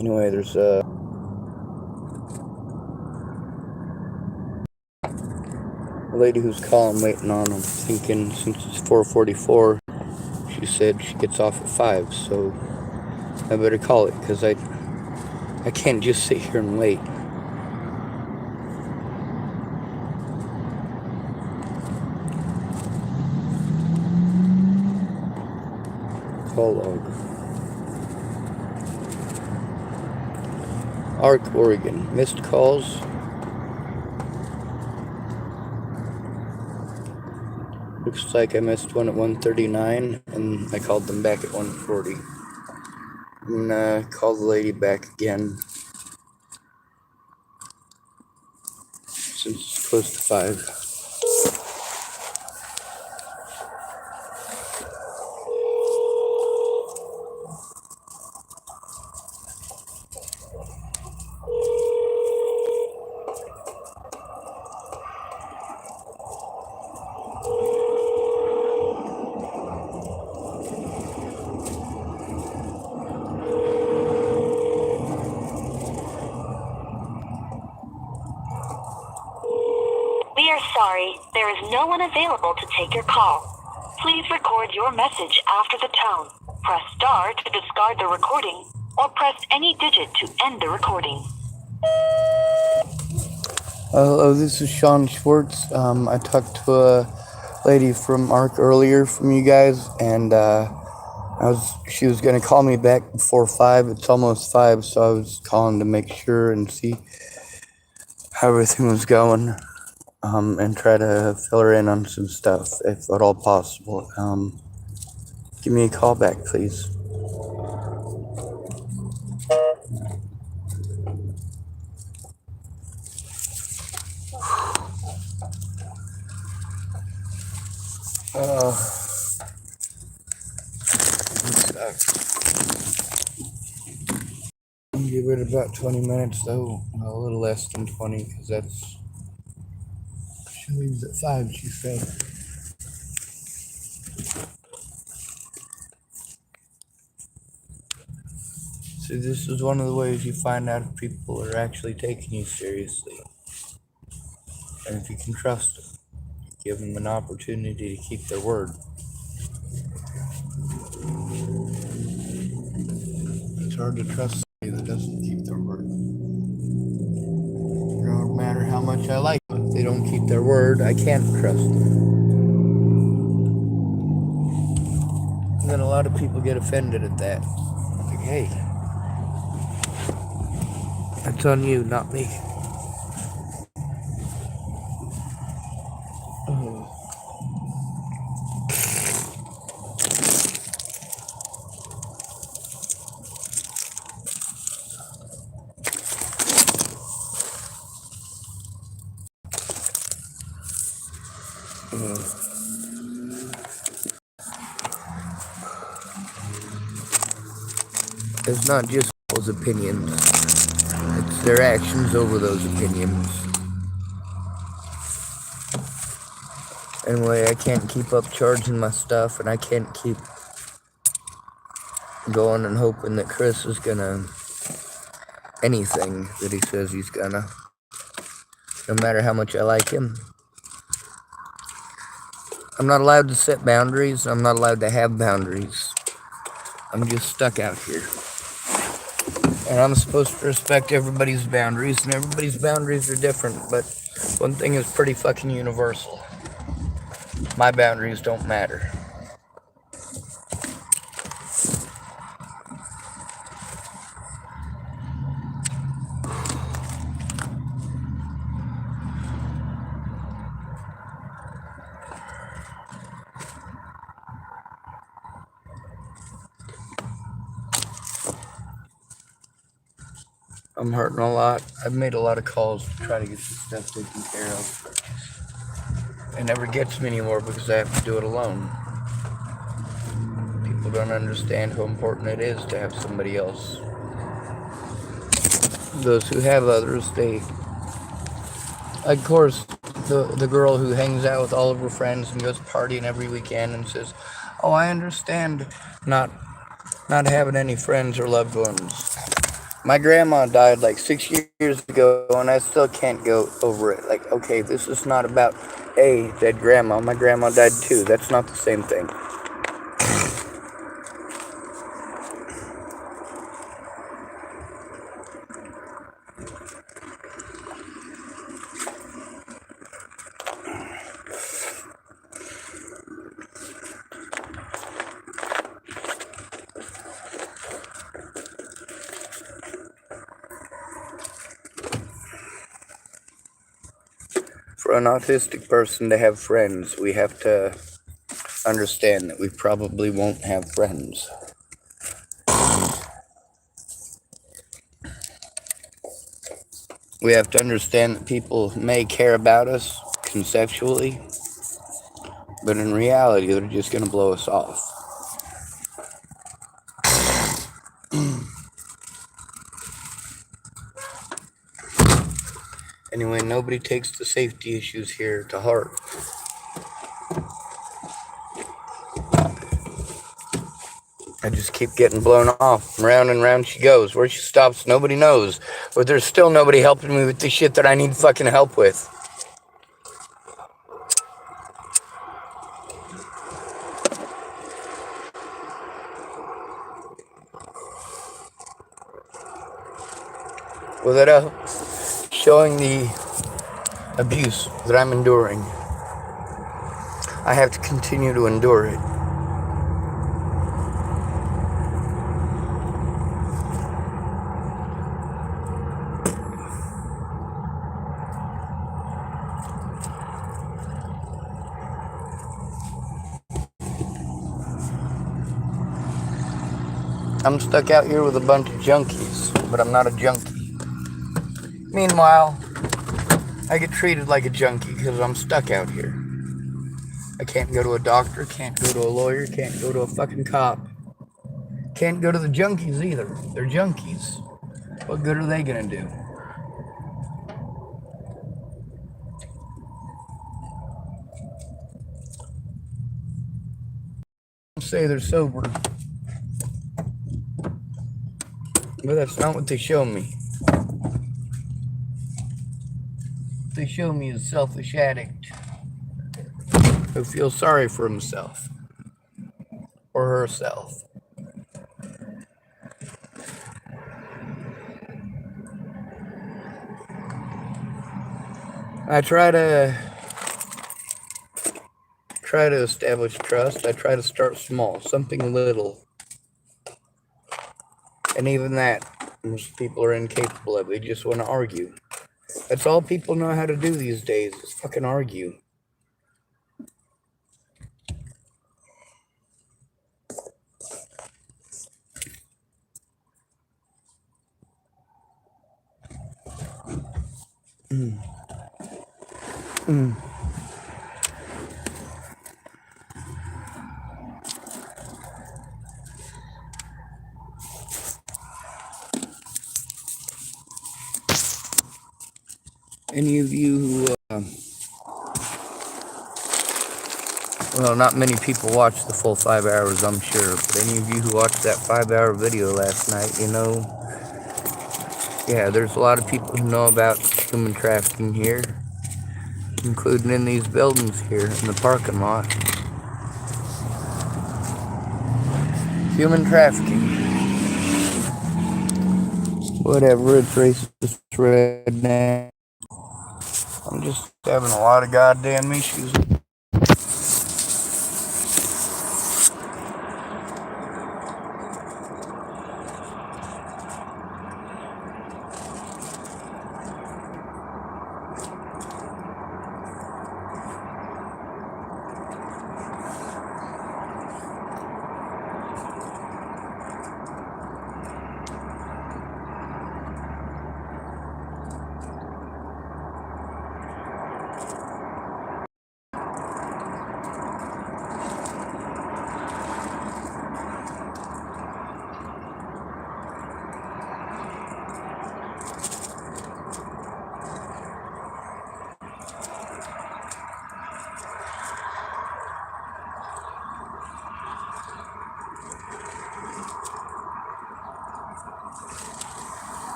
Anyway, there's a lady who's calling, waiting on him, thinking since it's 4:44, she said she gets off at 5, so I better call it, because I can't just sit here and wait. Call log. Ark, Oregon. Missed calls. Looks like I missed one at 1:39, and I called them back at 1:40. I'm gonna call the lady back again, since it's close to 5. We are sorry, there is no one available to take your call. Please record your message after the tone. Press star to discard the recording, or press any digit to end the recording. Hello, this is Sean Schwartz. I talked to a lady from ARC earlier from you guys, and she was going to call me back before 5. It's almost 5, so I was calling to make sure and see how everything was going, and try to fill her in on some stuff, if at all possible. Give me a call back, please. Give it about 20 minutes, though. A little less than 20, because that's... She leaves at 5, she said. See, this is one of the ways you find out if people are actually taking you seriously. And if you can trust them, give them an opportunity to keep their word. It's hard to trust somebody that doesn't keep their word. No matter how much I like them, if they don't keep their word, I can't trust them. And then a lot of people get offended at that. Like, hey, that's on you, not me. It's not just people's opinions, it's their actions over those opinions. Anyway, I can't keep up charging my stuff, and I can't keep going and hoping that Chris is gonna anything that he says he's gonna, no matter how much I like him. I'm not allowed to set boundaries, I'm not allowed to have boundaries. I'm just stuck out here. And I'm supposed to respect everybody's boundaries, and everybody's boundaries are different, but one thing is pretty fucking universal. My boundaries don't matter. I'm hurting a lot. I've made a lot of calls to try to get this stuff taken care of. It never gets me anymore because I have to do it alone. People don't understand how important it is to have somebody else. Those who have others, they... Of course, the girl who hangs out with all of her friends and goes partying every weekend and says, oh, I understand not having any friends or loved ones. My grandma died like 6 years ago, and I still can't go over it. Like, okay, this is not about a dead grandma. My grandma died too. That's not the same thing. For an autistic person to have friends, we have to understand that we probably won't have friends. We have to understand that people may care about us conceptually, but in reality, they're just going to blow us off. Anyway, nobody takes the safety issues here to heart. I just keep getting blown off. Round and round she goes. Where she stops, nobody knows. But there's still nobody helping me with the shit that I need fucking help with. Without showing the abuse that I'm enduring, I have to continue to endure it. I'm stuck out here with a bunch of junkies, but I'm not a junkie. Meanwhile, I get treated like a junkie because I'm stuck out here. I can't go to a doctor, can't go to a lawyer, can't go to a fucking cop. Can't go to the junkies either. They're junkies. What good are they gonna do? Say they're sober, but that's not what they show me. They show me a selfish addict who feels sorry for himself or herself. I try to establish trust. I try to start small, something little. And even that, most people are incapable of. They just want to argue. That's all people know how to do these days, is fucking argue. Any of you who, well, not many people watch the full 5 hours, I'm sure, but any of you who watched that 5-hour video last night, you know, yeah, there's a lot of people who know about human trafficking here, including in these buildings here in the parking lot. Human trafficking. Whatever, it's racist, redneck. I'm just having a lot of goddamn issues.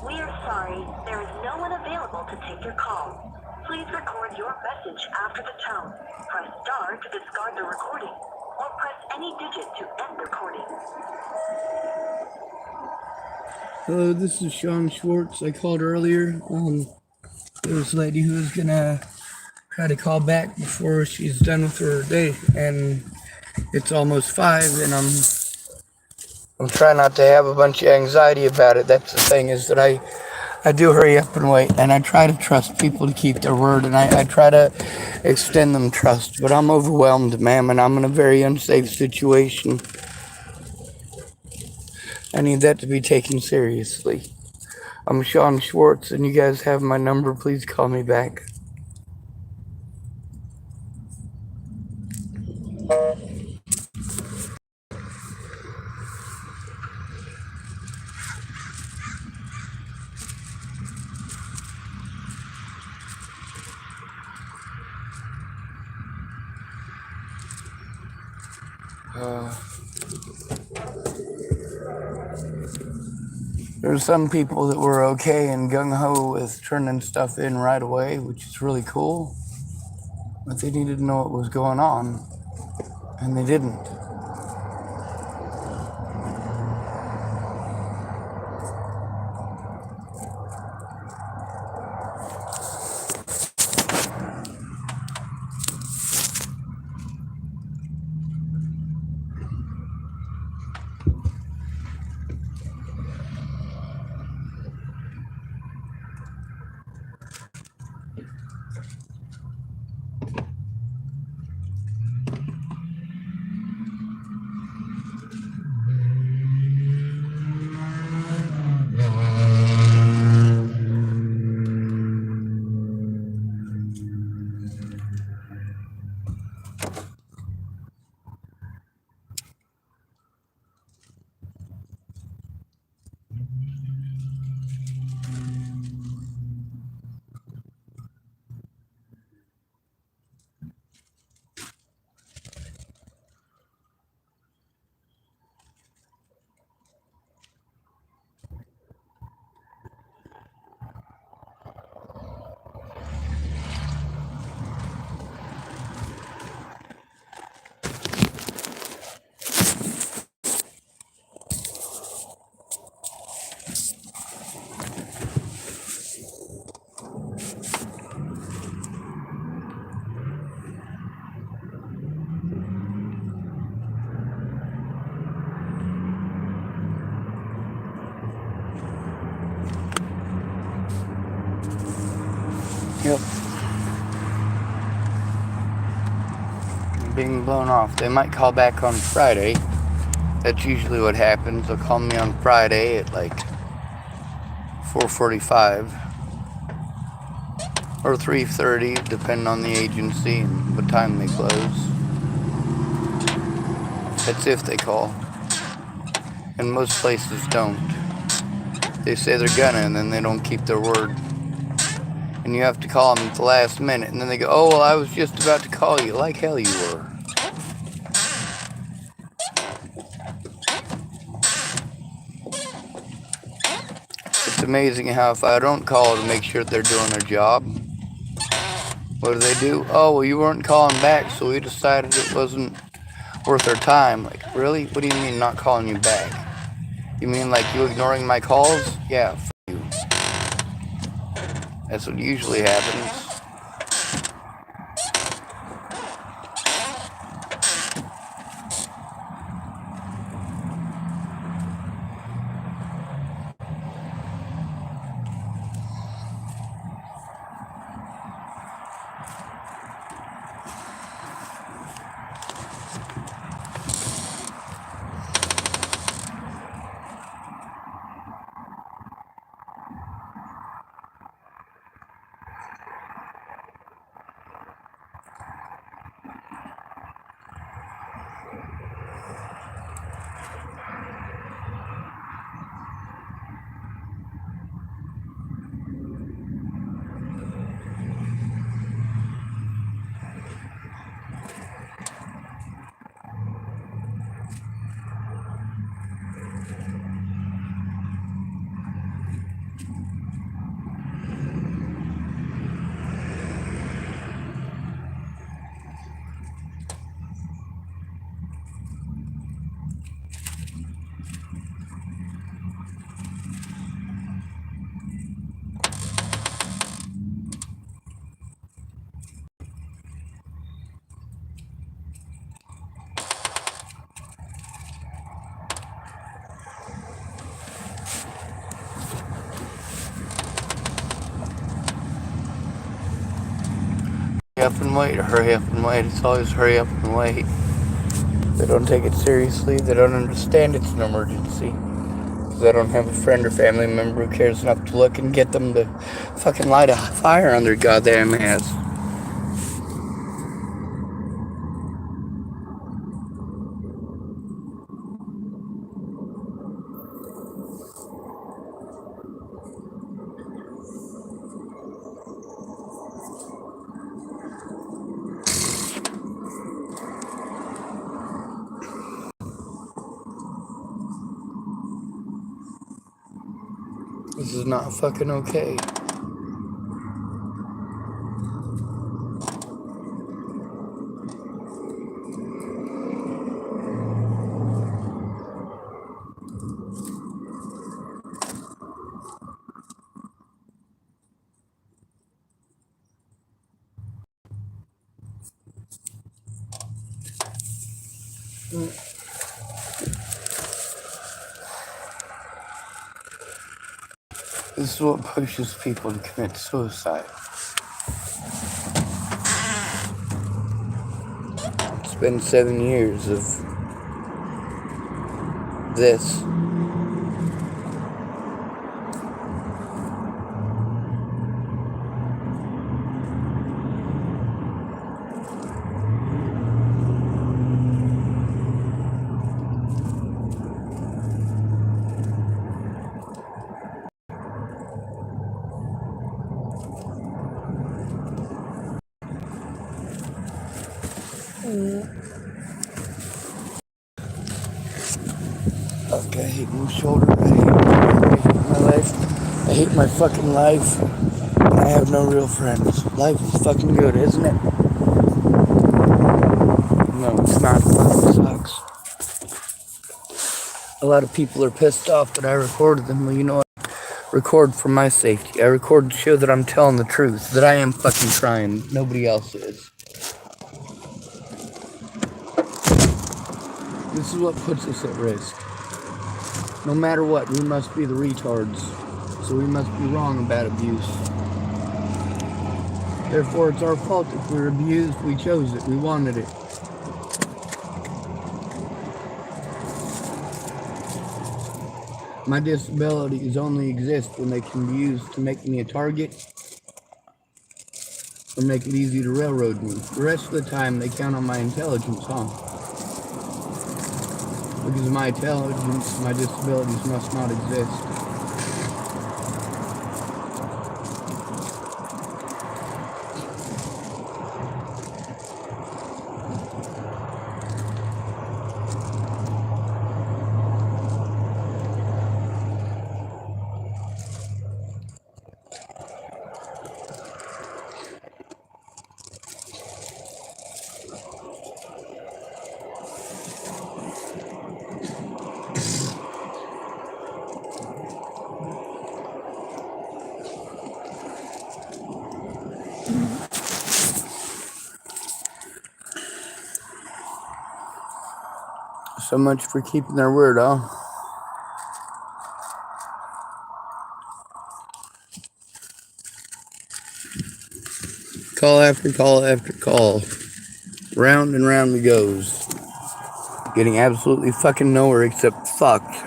We are sorry, there is no one available to take your call. Please record your message after the tone. Press star to discard the recording, or press any digit to end recording. Hello, this is Sean Schwartz. I called earlier. There was a lady who was gonna try to call back before she's done with her day, and it's almost 5, and I'm trying not to have a bunch of anxiety about it. That's the thing, is that I do hurry up and wait, and I try to trust people to keep their word, and I try to extend them trust, but I'm overwhelmed, ma'am, and I'm in a very unsafe situation. I need that to be taken seriously. I'm Sean Schwartz, and you guys have my number. Please call me back. There's some people that were okay and gung-ho with turning stuff in right away, which is really cool. But they needed to know what was going on, and they didn't. Yep. Being blown off. They might call back on Friday. That's usually what happens. They'll call me on Friday at like 4:45 or 3:30, depending on the agency and what time they close. That's if they call. And most places don't. They say they're gonna, and then they don't keep their word. And you have to call them at the last minute, and then they go, "Oh, well, I was just about to call you." Like hell you were. It's amazing how if I don't call to make sure that they're doing their job, what do? Oh, well, you weren't calling back, so we decided it wasn't worth our time. Like, really? What do you mean not calling you back? You mean like you ignoring my calls? Yeah, f you. That's what usually happens. Hurry up and wait, hurry up and wait. It's always hurry up and wait. They don't take it seriously. They don't understand it's an emergency. They don't have a friend or family member who cares enough to look and get them to fucking light a fire on their goddamn ass. This is not fucking okay. This is what pushes people to commit suicide. It's been 7 years of this. Fuck, I hate my shoulder. I hate my life. I hate my fucking life. I have no real friends. Life is fucking good, isn't it? No, it's not. It fucking sucks. A lot of people are pissed off that I recorded them. Well, you know what? Record for my safety. I record to show that I'm telling the truth. That I am fucking trying. Nobody else is. This is what puts us at risk. No matter what, we must be the retards. So we must be wrong about abuse. Therefore, it's our fault if we're abused. We chose it. We wanted it. My disabilities only exist when they can be used to make me a target or make it easy to railroad me. The rest of the time, they count on my intelligence, huh? Because of my intelligence, my disabilities must not exist. So much for keeping their word, huh? Call after call after call. Round and round it goes. Getting absolutely fucking nowhere except fucked.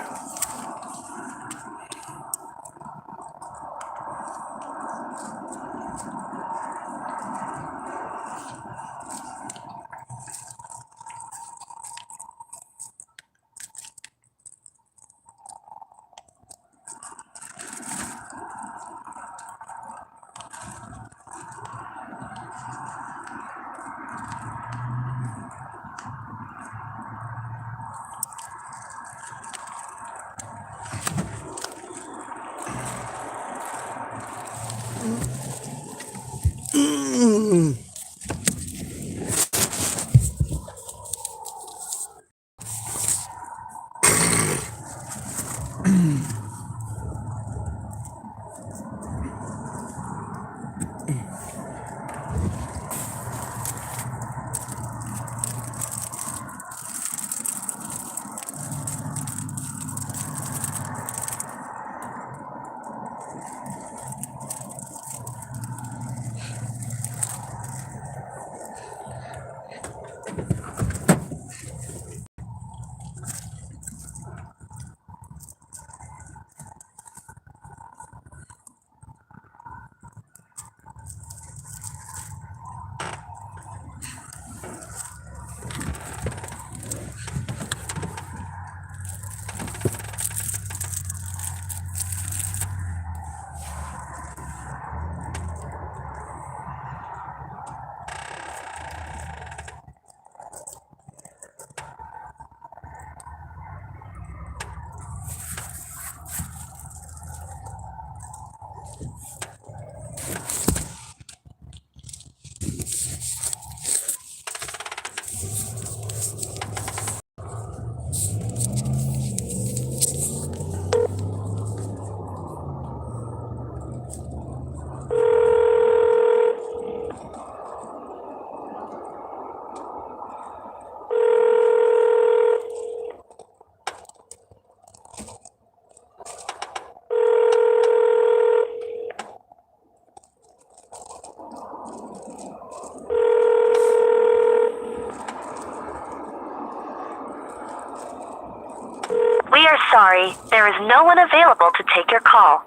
We are sorry, there is no one available to take your call.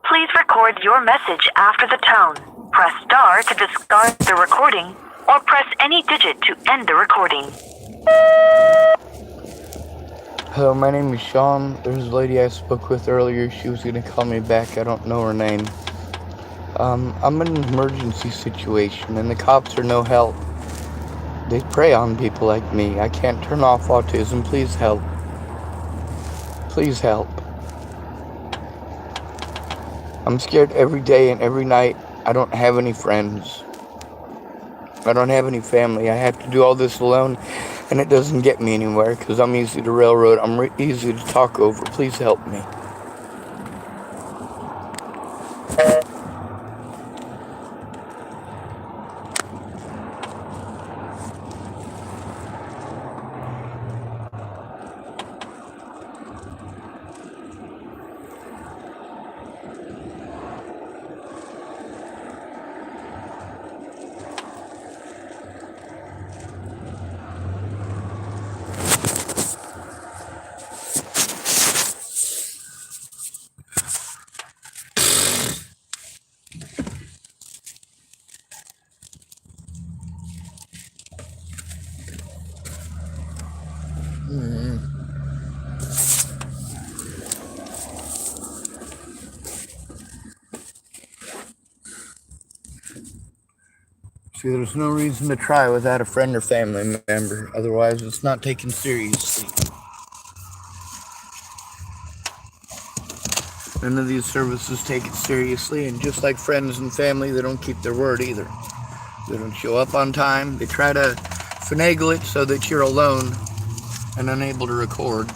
Please record your message after the tone. Press star to discard the recording, or press any digit to end the recording. Hello, my name is Sean. There's a lady I spoke with earlier. She was going to call me back. I don't know her name. I'm in an emergency situation, and the cops are no help. They prey on people like me. I can't turn off autism. Please help. Please help. I'm scared every day and every night. I don't have any friends. I don't have any family. I have to do all this alone, and it doesn't get me anywhere because I'm easy to railroad. I'm easy to talk over. Please help me. See, there's no reason to try without a friend or family member. Otherwise, it's not taken seriously. None of these services take it seriously, and just like friends and family, they don't keep their word either. They don't show up on time. They try to finagle it so that you're alone and unable to record.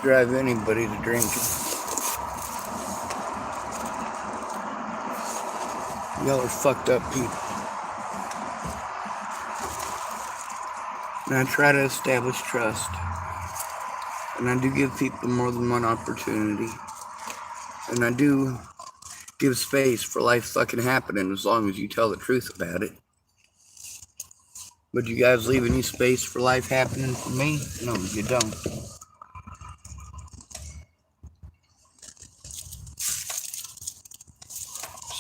drive anybody to drinking. Y'all are fucked up people. And I try to establish trust. And I do give people more than one opportunity. And I do give space for life fucking happening as long as you tell the truth about it. Would you guys leave any space for life happening for me? No, you don't.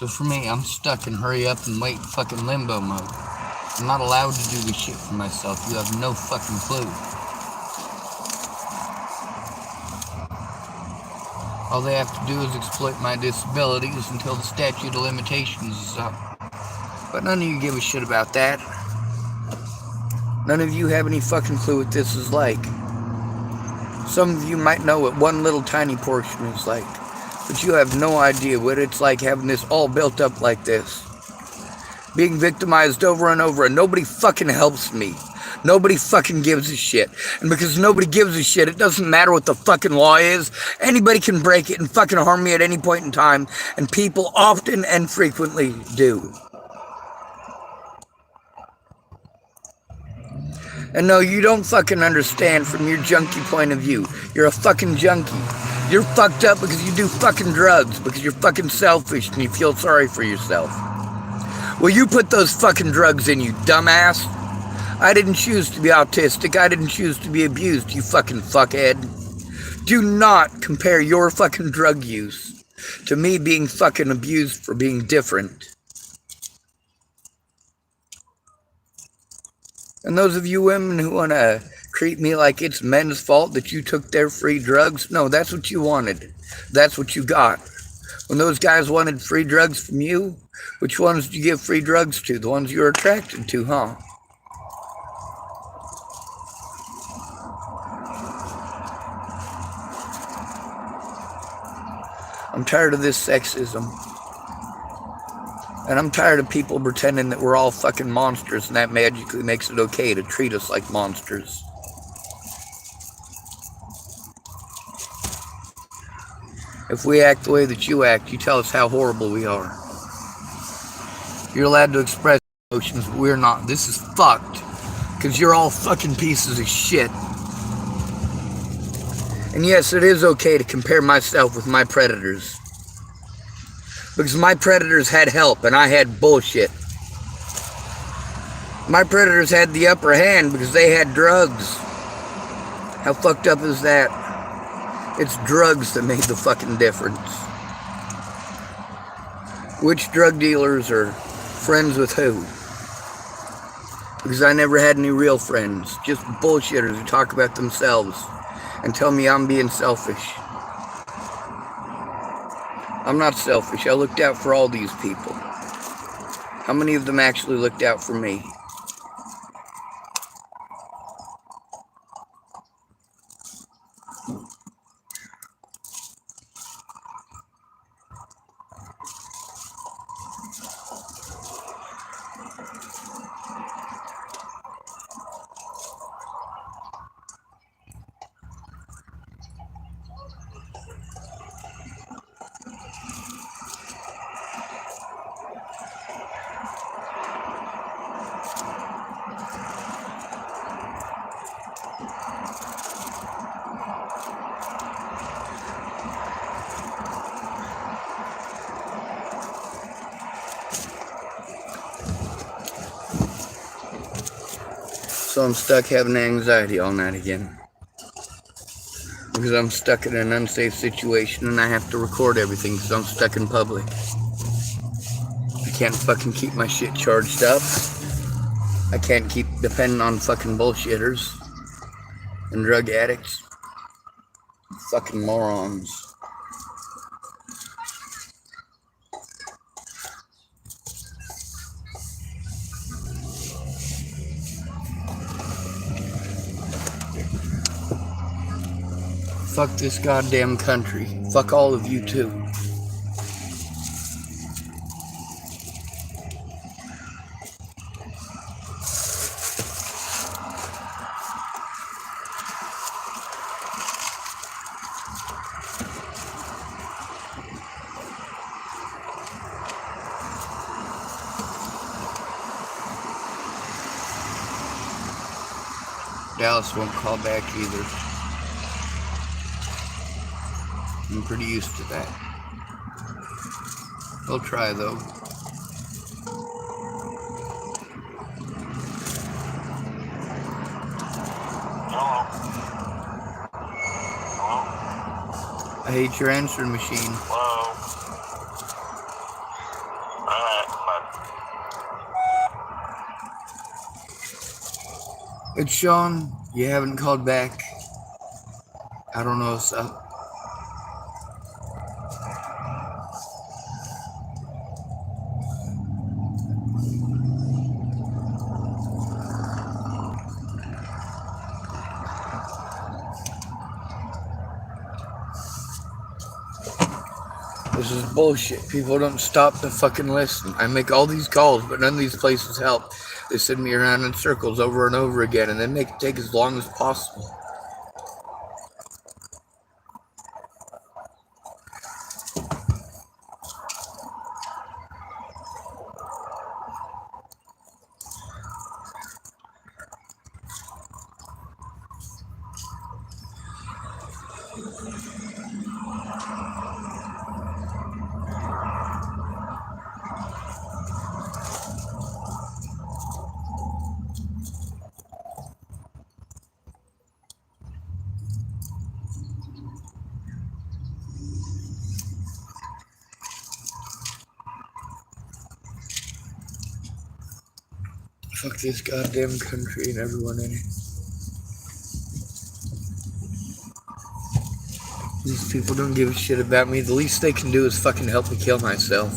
So for me, I'm stuck in hurry up and wait fucking limbo mode. I'm not allowed to do this shit for myself. You have no fucking clue. All they have to do is exploit my disabilities until the statute of limitations is up. But none of you give a shit about that. None of you have any fucking clue what this is like. Some of you might know what one little tiny portion is like. But you have no idea what it's like having this all built up like this. Being victimized over and over, and nobody fucking helps me. Nobody fucking gives a shit. And because nobody gives a shit, it doesn't matter what the fucking law is. Anybody can break it and fucking harm me at any point in time. And people often and frequently do. And no, you don't fucking understand from your junkie point of view. You're a fucking junkie. You're fucked up because you do fucking drugs, because you're fucking selfish and you feel sorry for yourself. Well, you put those fucking drugs in, you dumbass. I didn't choose to be autistic. I didn't choose to be abused, you fucking fuckhead. Do not compare your fucking drug use to me being fucking abused for being different. And those of you women who want to treat me like it's men's fault that you took their free drugs, no, that's what you wanted. That's what you got. When those guys wanted free drugs from you, which ones did you give free drugs to? The ones you were attracted to, huh? I'm tired of this sexism. And I'm tired of people pretending that we're all fucking monsters and that magically makes it okay to treat us like monsters. If we act the way that you act, you tell us how horrible we are. You're allowed to express emotions, but we're not. This is fucked. Because you're all fucking pieces of shit. And yes, it is okay to compare myself with my predators. Because my predators had help and I had bullshit. My predators had the upper hand because they had drugs. How fucked up is that? It's drugs that made the fucking difference. Which drug dealers are friends with who? Because I never had any real friends. Just bullshitters who talk about themselves and tell me I'm being selfish. I'm not selfish. I looked out for all these people. How many of them actually looked out for me? So I'm stuck having anxiety all night again. Because I'm stuck in an unsafe situation and I have to record everything because I'm stuck in public. I can't fucking keep my shit charged up. I can't keep depending on fucking bullshitters and drug addicts. Fucking morons. Fuck this goddamn country. Fuck all of you too. Dallas won't call back either. I'm pretty used to that. They'll try though. Hello? Hello? I hate your answering machine. Hello? Alright, but It's Sean. You haven't called back. I don't know what's up. This is bullshit. People don't stop to fucking listen. I make all these calls, but none of these places help. They send me around in circles over and over again, and they make it take as long as possible. Fuck this goddamn country and everyone in it. These people don't give a shit about me. The least they can do is fucking help me kill myself.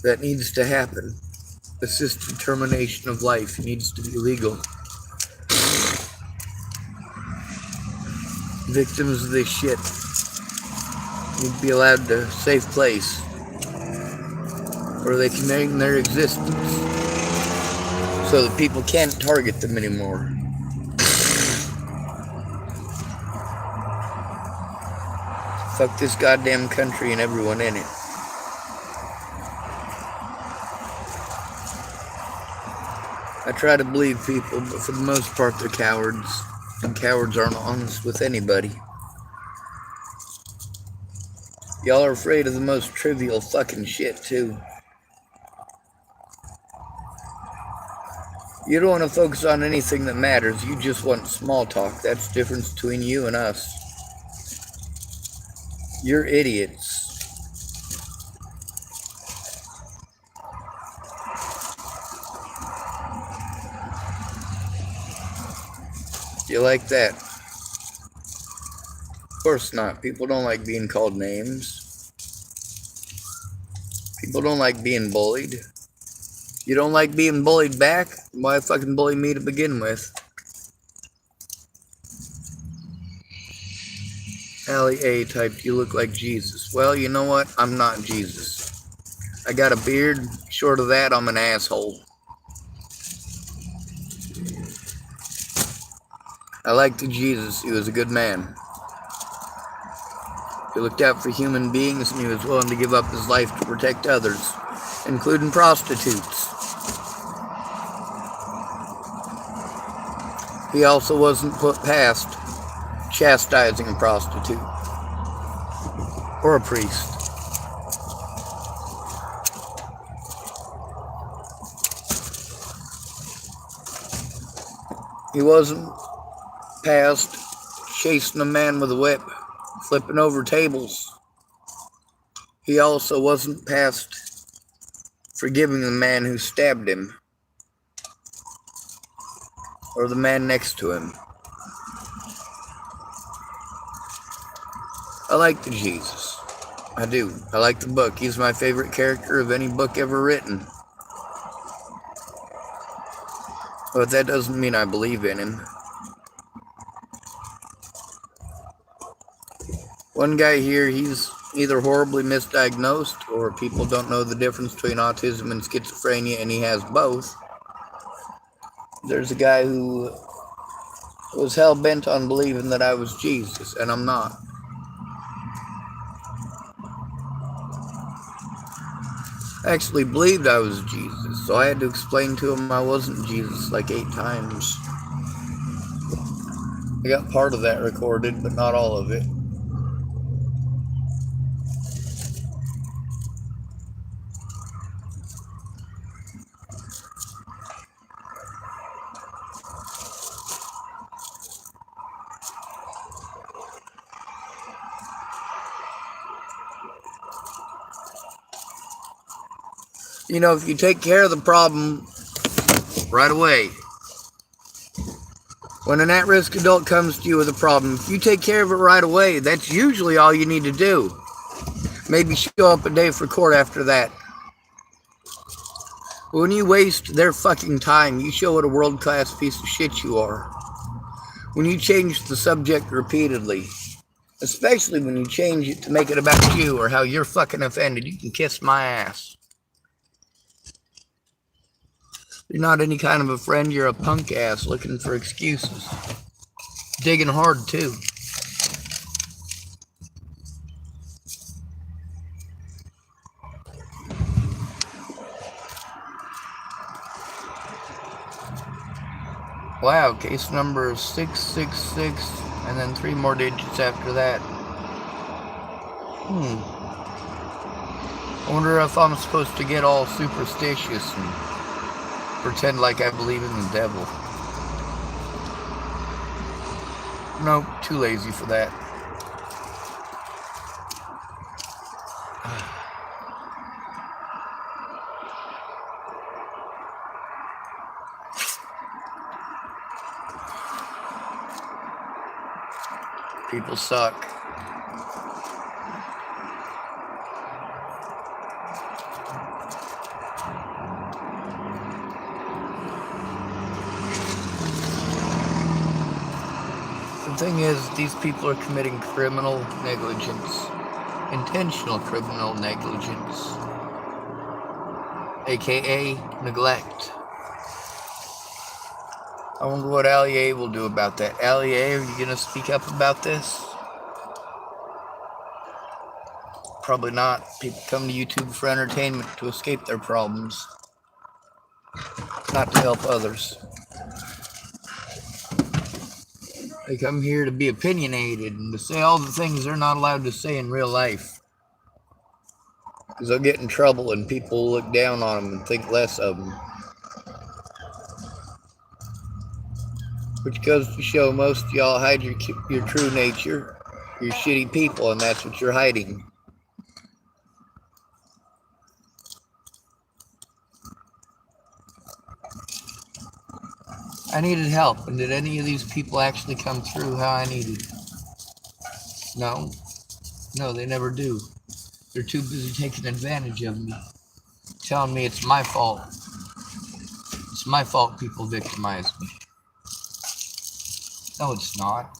That needs to happen. Assisted termination of life needs to be legal. Victims of this shit need to be allowed to a safe place where they can end their existence so that people can't target them anymore. Fuck this goddamn country and everyone in it. I try to believe people, but for the most part they're cowards, and cowards aren't honest with anybody. Y'all are afraid of the most trivial fucking shit too. You don't want to focus on anything that matters, you just want small talk. That's the difference between you and us. You're idiots. You like that? Of course not. People don't like being called names. People don't like being bullied. You don't like being bullied back? Why fucking bully me to begin with? Allie A typed, you look like Jesus. Well, you know what? I'm not Jesus. I got a beard. Short of that, I'm an asshole. I liked Jesus. He was a good man. He looked out for human beings and he was willing to give up his life to protect others, including prostitutes. He also wasn't put past chastising a prostitute or a priest. He wasn't past chasing a man with a whip, flipping over tables. He also wasn't past forgiving the man who stabbed him or the man next to him. I like the Jesus. I do. I like the book. He's my favorite character of any book ever written. But that doesn't mean I believe in him. One guy here, he's either horribly misdiagnosed or people don't know the difference between autism and schizophrenia and he has both. There's a guy who was hell-bent on believing that I was Jesus, and I'm not. I actually believed I was Jesus. So I had to explain to him I wasn't Jesus like 8 times. I got part of that recorded, but not all of it. You know, if you take care of the problem right away, when an at-risk adult comes to you with a problem, if you take care of it right away, that's usually all you need to do. Maybe show up a day for court after that. But when you waste their fucking time, you show what a world-class piece of shit you are. When you change the subject repeatedly, especially when you change it to make it about you or how you're fucking offended, you can kiss my ass. You're not any kind of a friend, you're a punk ass looking for excuses. Digging hard, too. Wow, case number 666, and then 3 more digits after that. I wonder if I'm supposed to get all superstitious and pretend like I believe in the devil. Nope, too lazy for that. People suck. The thing is, these people are committing criminal negligence, intentional criminal negligence, aka neglect. I wonder what Allie will do about that. Allie, are you going to speak up about this? Probably not. People come to YouTube for entertainment, to escape their problems, not to help others. They come here to be opinionated and to say all the things they're not allowed to say in real life. Because they'll get in trouble and people will look down on them and think less of them. Which goes to show most of y'all hide your true nature. You're shitty people, and that's what you're hiding. I needed help, and did any of these people actually come through how I needed? No. No, they never do. They're too busy taking advantage of me, telling me it's my fault. It's my fault people victimize me. No, it's not.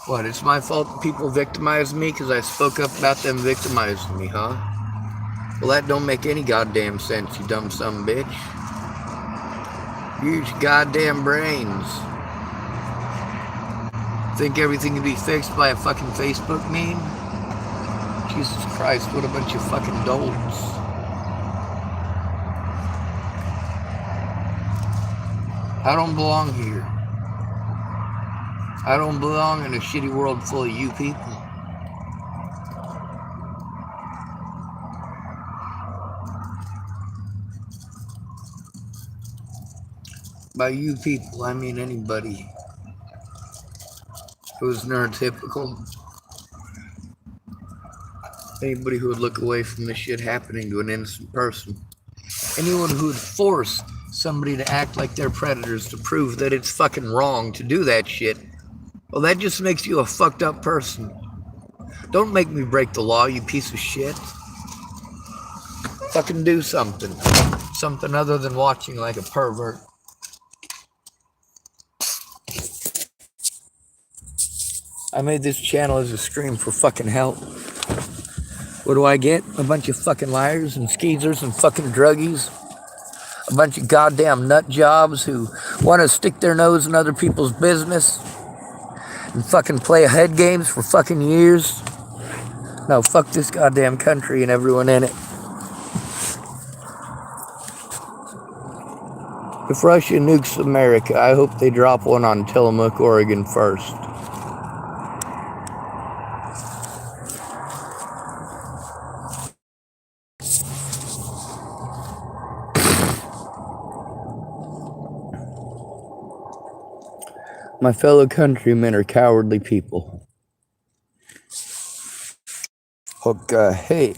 What, it's my fault that people victimize me because I spoke up about them victimizing me, huh? Well, that don't make any goddamn sense, you dumb son of a bitch. Use your goddamn brains. Think everything can be fixed by a fucking Facebook meme? Jesus Christ, what a bunch of fucking dolts. I don't belong here. I don't belong in a shitty world full of you people. By you people, I mean anybody who's neurotypical. Anybody who would look away from this shit happening to an innocent person. Anyone who would force somebody to act like they're predators to prove that it's fucking wrong to do that shit. Well, that just makes you a fucked up person. Don't make me break the law, you piece of shit. Fucking do something. Something other than watching like a pervert. I made this channel as a scream for fucking help. What do I get? A bunch of fucking liars and skeezers and fucking druggies. A bunch of goddamn nut jobs who want to stick their nose in other people's business and fucking play head games for fucking years. No, fuck this goddamn country and everyone in it. If Russia nukes America, I hope they drop one on Tillamook, Oregon first. My fellow countrymen are cowardly people. Okay, hey.